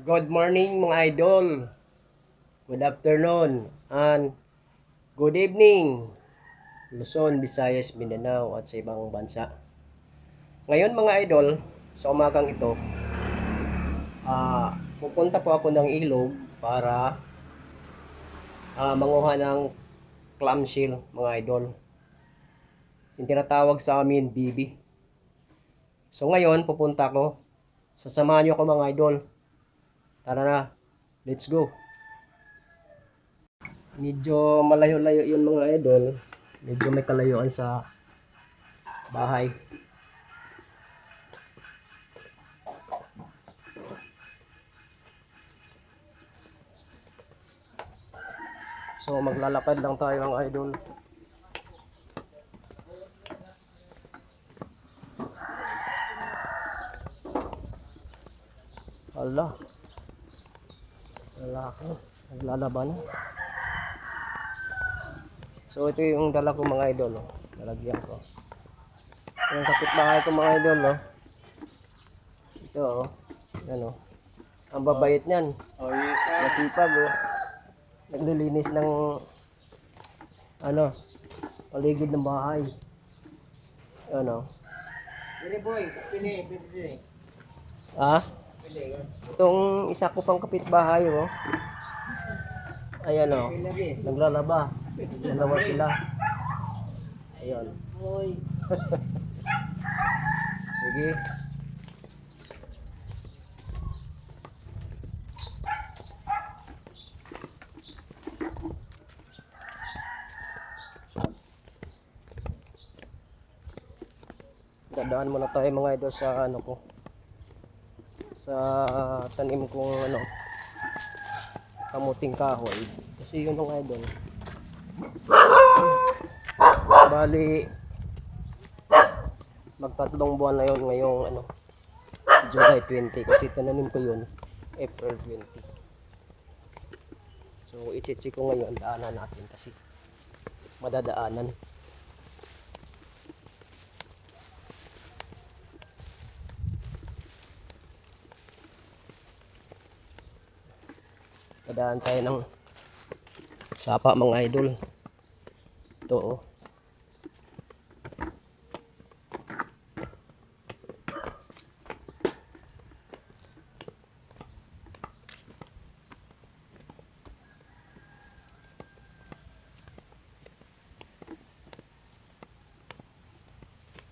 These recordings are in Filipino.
Good morning mga idol. Good afternoon and good evening. Luzon, Visayas, Mindanao at sa ibang bansa. Ngayon mga idol, sa umagang ito, pupunta po ako ng ilog para manguha ng clamshell mga idol. Yung tinatawag sa amin bibi. So ngayon pupunta ako. Sasamahan niyo ako mga idol. Tara na, let's go. Medyo malayo-layo yun mga idol. Medyo may kalayuan sa bahay. So maglalakad lang tayo mga idol. Hala. Lalaki. Naglalaban na. So ito yung dala ko mga idol. Lalagyan ko. Yung kapitbahay ko mga idol. Ito yan ang babait niyan. Masipag naglilinis ng paligid ng bahay. Pili boy, pili. Itong isa ko pang kapitbahay ayan naglalaba. Dalawa sila. Ayun. Boy. Sige. Dadaan muna tayo mga idol sa sa tanim kong kamuting kahoy. Kasi yun mga idol. Bali magtatlong buwan na yun ngayong July 20 kasi tananim ko yun April 20. So i-check ko ngayon, daanan natin kasi madadaanan. Dadaan tayo ng sapa mga idol. Ito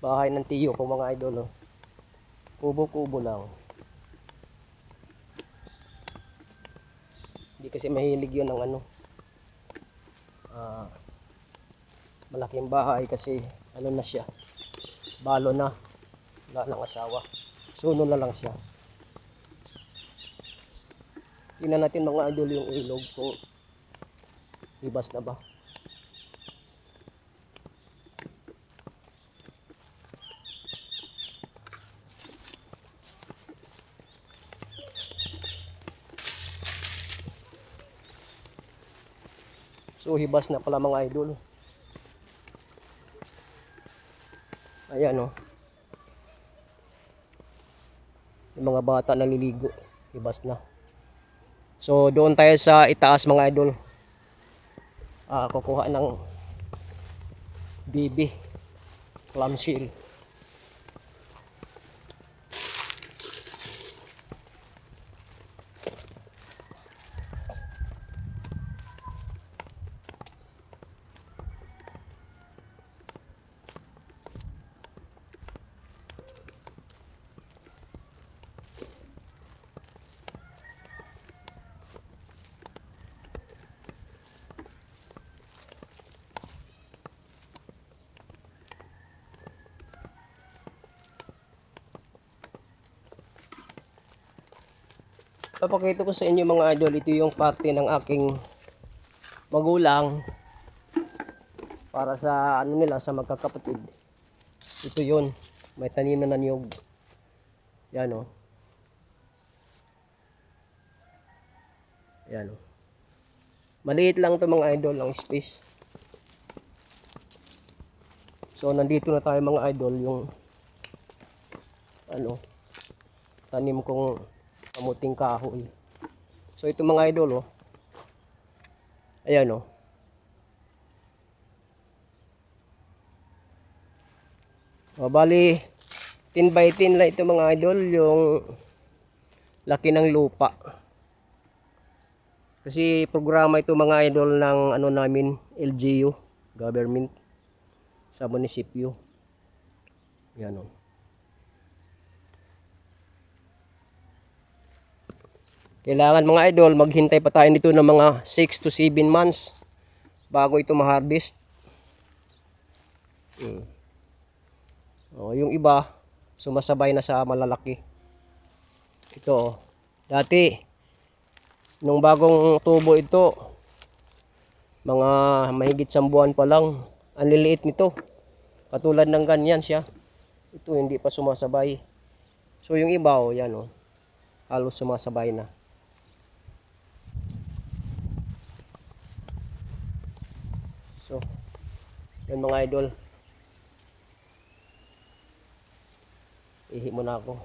bahay ng tiyo ko mga idol. Kubo-kubo lang. Hindi kasi mahilig yun ng malaking bahay kasi na siya, balo na, wala lang asawa, suno na lang siya. Tingnan natin mga idol yung ilog kung libas na ba. So hibas na pala mga idol. Ayan yung mga bata naliligo, hibas na. So doon tayo sa itaas mga idol. Kukuha ng bibi, clamshell. Papakita ko sa inyo mga idol, ito yung parte ng aking magulang para sa nila, sa magkakapatid. Ito yun, may tanim na niyog. Yan yan maliit lang to mga idol ang space. So nandito na tayo mga idol, yung tanim kong kamuting kahoy. So ito mga idol, oh. Ayan, oh. Bali 10 by 10 lang ito mga idol, yung laki ng lupa. Kasi programa ito mga idol ng ano namin, LGU, government sa munisipyo. Yan, oh. Kailangan mga idol, maghintay pa tayo dito ng mga 6 to 7 months bago ito ma-harvest. Yung iba, sumasabay na sa malalaki. Ito, oh. Dati, nung bagong tubo ito, mga mahigit 1 buwan pa lang, ang liliit nito. Katulad ng ganyan siya. Ito, hindi pa sumasabay. So, yung iba, oh, yan, oh. Halos sumasabay na. So, yan mga idol. Ihi muna ako.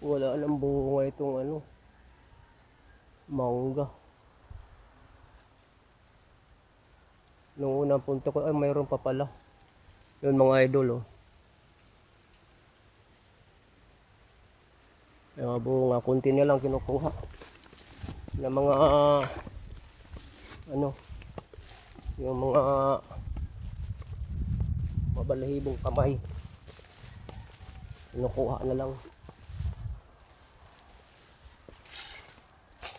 Wala nang bunga itong ano, mangga. Nung unang punto ko, ay mayroon pa pala. Yun mga idol, oh. Yung mga bunga, kunti na lang kinukuha. Ng mga, ano, yung mga mabalahibong kamay. Kinukuha na lang.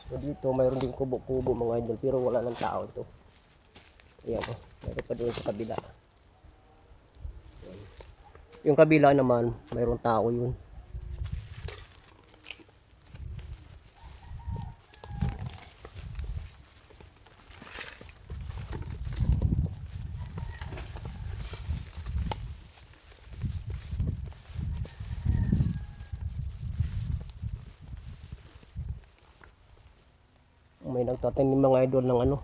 So dito mayroon din kubo-kubo mga idol, pero wala ng tao ito. Ayan, oh. Mayroon pa doon sa kabila. Yung kabila naman, mayroong tao yun. May nagtatanim mga idol ng ano.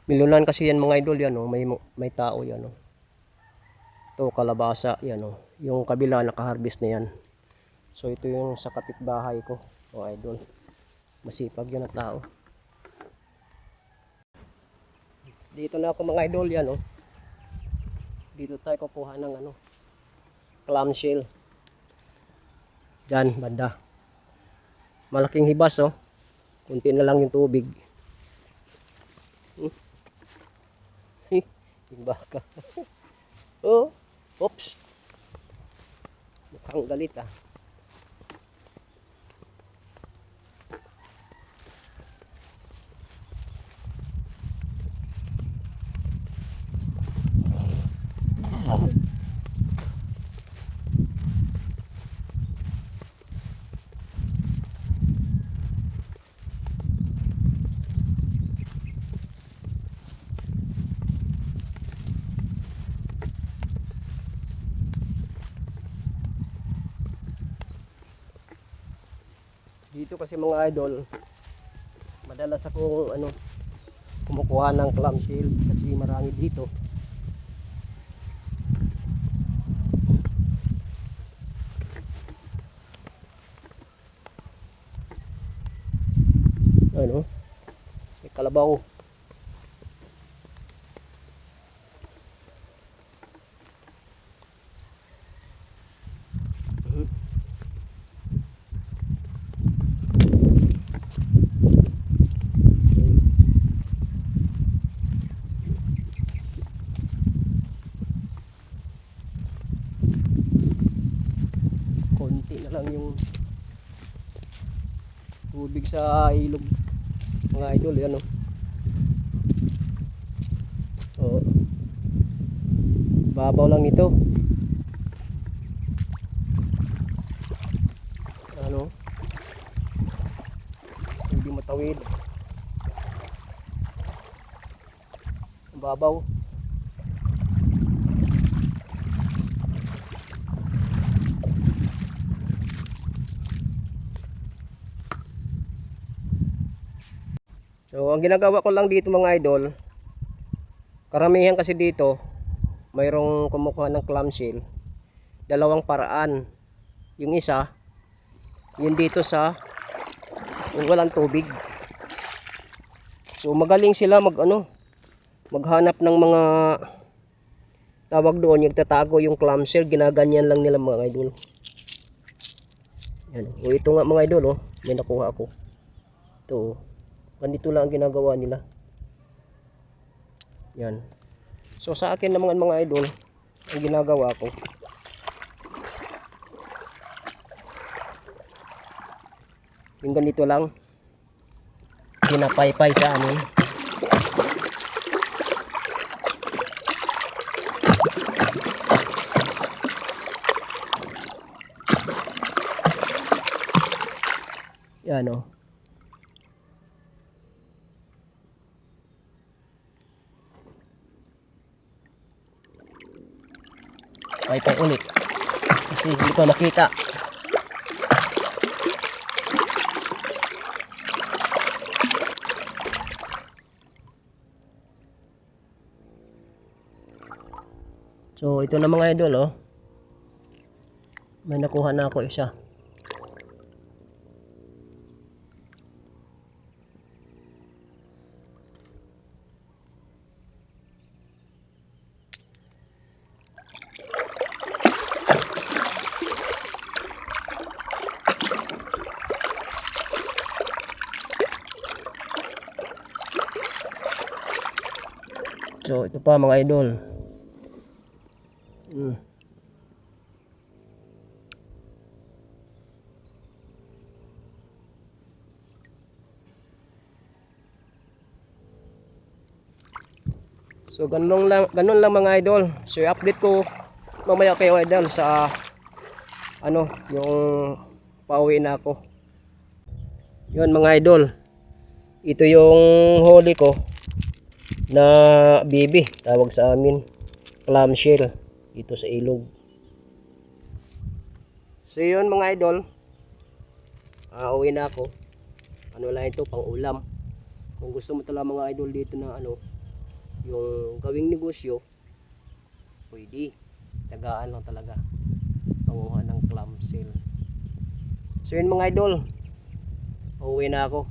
Milunan kasi yan mga idol, yan, oh. May tao yan, oh. Ito kalabasa yan, oh. Yung kabila naka-harvest na yan. So ito yung sa kapitbahay ko mga idol. Masipag yan ang tao. Dito na ako mga idol, yan, oh. Dito tayo kukuha ng ano, clamshell. Diyan banda. Malaking hibas, oh. Kunti na lang yung tubig. Yung baka. Oh, oops. Mukhang galit, ah. Dito kasi mga idol, madalas ako ano, kumukuha ng clamshell kasi marami dito. Ano? May kalabaw. Konti na lang yung tubig sa ilog mga idol, yan, oh. Babaw lang nito. Ano? Hindi matawid. Babaw. So, ang ginagawa ko lang dito mga idol, karamihan kasi dito, mayroong kumukuha ng clamshell. Dalawang paraan. Yung isa, yun dito sa yung walang tubig. So, magaling sila maghanap ng mga tawag doon, yung tatago yung clamshell. Ginaganyan lang nila mga idol. Yan. O, ito nga mga idol, oh, may nakuha ako. Ito, oh. Ganito lang ang ginagawa nila. Yan. So sa akin naman mga idol, ang ginagawa ko, yung ganito lang, pinapaypay sa amin. Yan o. Paypay ulit. Kasi hindi ko nakita. So ito na mga idol, oh. May nakuha na ako isa. So ito pa mga idol. So ganun lang mga idol. So i-update ko mamaya kayo idol sa yung pauwi na ako. Yun mga idol. Ito yung huli ko na bibi, tawag sa amin, clamshell dito sa ilog. So yun mga idol, uwi na ako. Ano lang ito, pang ulam. Kung gusto mo talaga mga idol dito na yung gawing negosyo, pwede, tagaan lang talaga panguha ng clamshell. So yun mga idol, uwi na ako.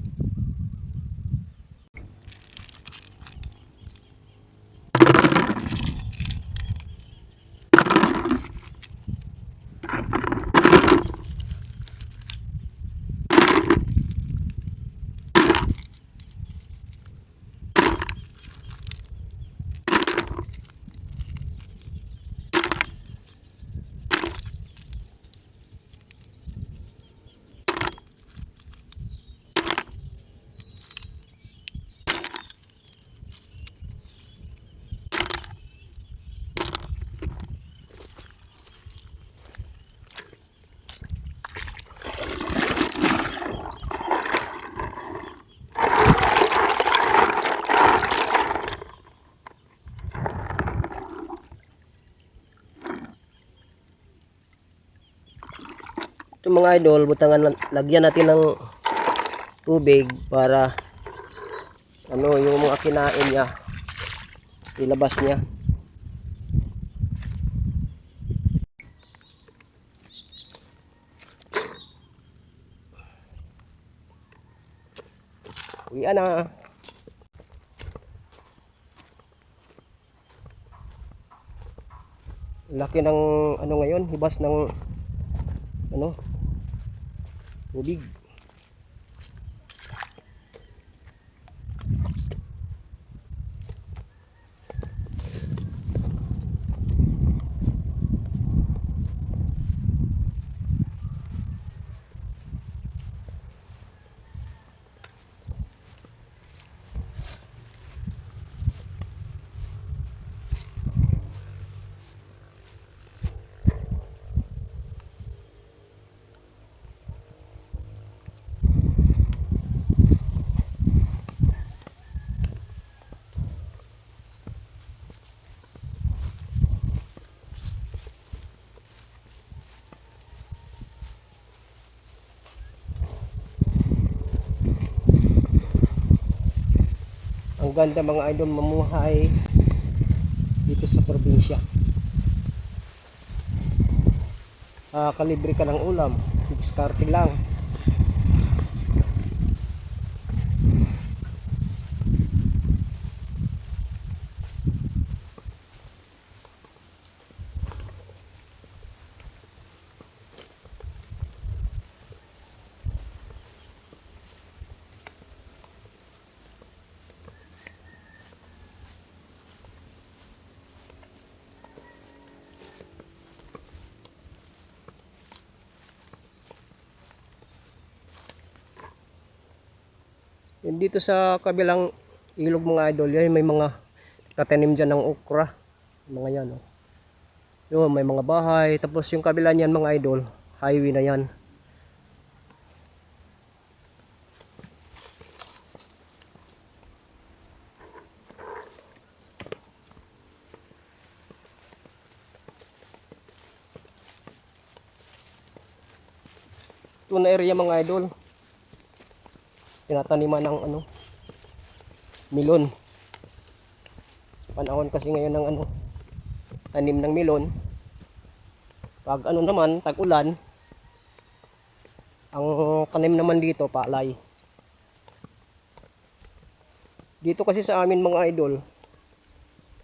Ito mga idol, butangan, lagyan natin ng tubig para yung mga kinain niya ilabas niya. Uwian na. Laki ng ngayon, hibas ng tubig. ganda mga idol mamuhay dito sa probinsya. Kalibre ka ng ulam, diskarte lang. Yung dito sa kabilang ilog mga idol, yan may mga tatanim dyan ng okra. Mga yan, oh. Yun, may mga bahay. Tapos yung kabila niyan mga idol, highway na yan. Ito na area mga idol, tinataniman ng milon. Panahon kasi ngayon ng tanim ng milon. Pag naman tag-ulan, ang tanim naman dito palay. Dito kasi sa amin mga idol,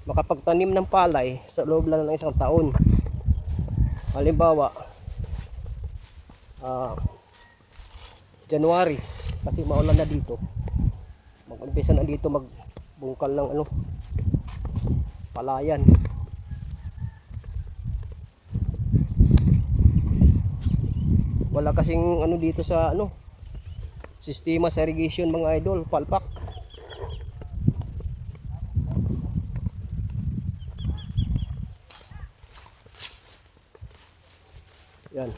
makapagtanim ng palay sa loob lang ng isang taon. Halimbawa, January, kasi maulan na dito, mag-umpisa na dito magbungkal ng palayan. Wala kasing dito sa sistema sa irrigation mga idol, palpak. Yan.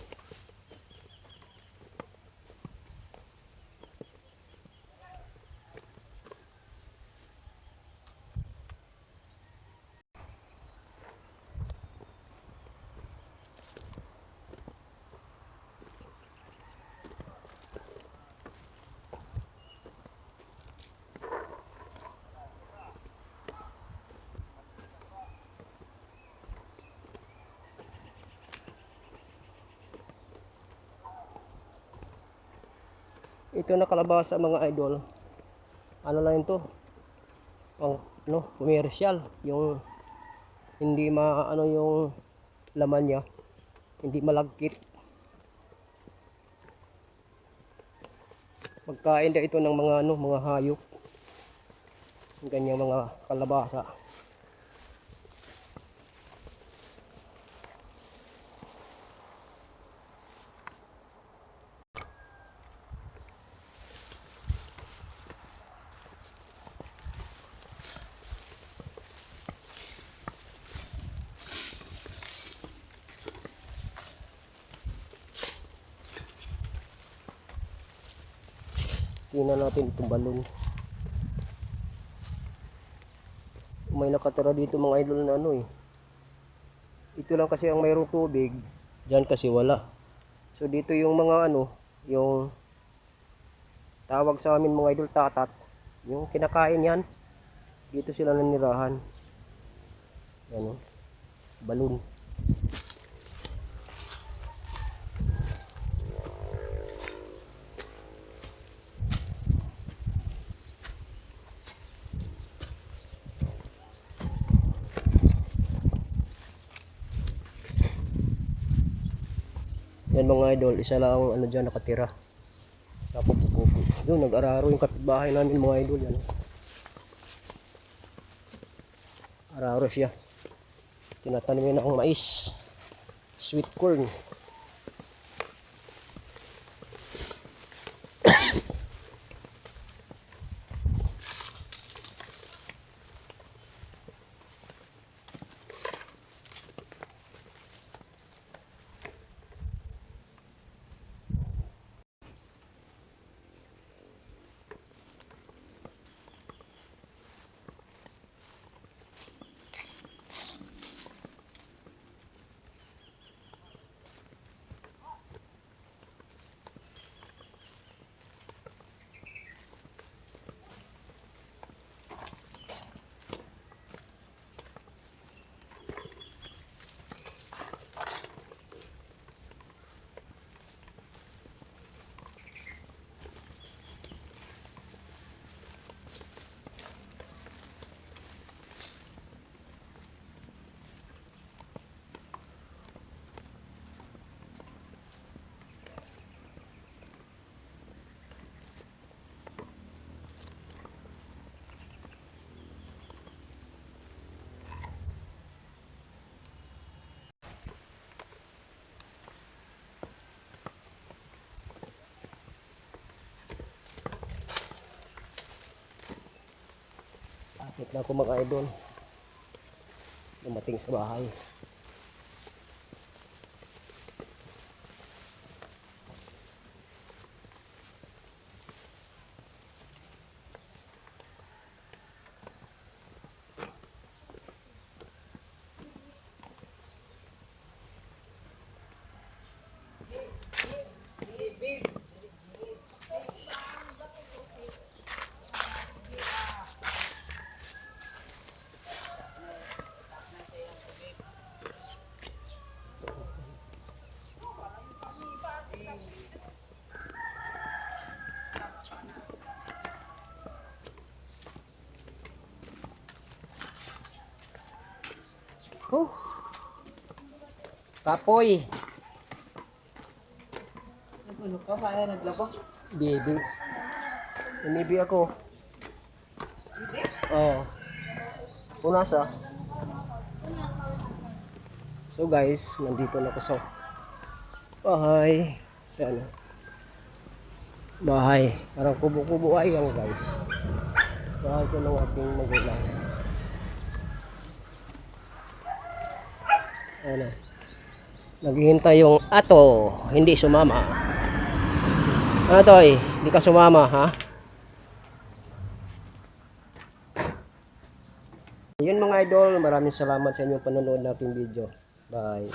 Ito na kalabasa mga idol. Lang ito? Pang commercial, yung hindi yung laman niya, hindi malagkit. Magkain ito ng mga hayop. Ganyan mga kalabasa. Tingnan natin itong balon. May nakatira dito mga idol na ito lang kasi ang mayroong tubig, diyan kasi wala. So dito yung mga yung tawag sa amin mga idol tatat, yung kinakain yan, dito sila nanirahan. Yan, balon. Yan mga idol, isa lang ang dyan nakatira. Napupupo. Doon, nag-araro yung kapitbahay namin mga idol. Yan. Araro siya. Tinatanim yun ng mais. Sweet corn. Kapit na ako mga idol. Dumating sa bahay. Oh. Kapoy. Ano ka? Kaya naglaba? Bibi. Umibi ako. Oo. Punasa. So guys, nandito na ako sa bahay. Yan. Bahay. Parang kubo-kubo ay yan guys. Bahay ko ng aking magulang. Ano? Naghihintay yung ato, hindi sumama. Ano to eh? Hindi ka sumama, ha? Yun mga idol, maraming salamat sa inyong panonood nating video. Bye.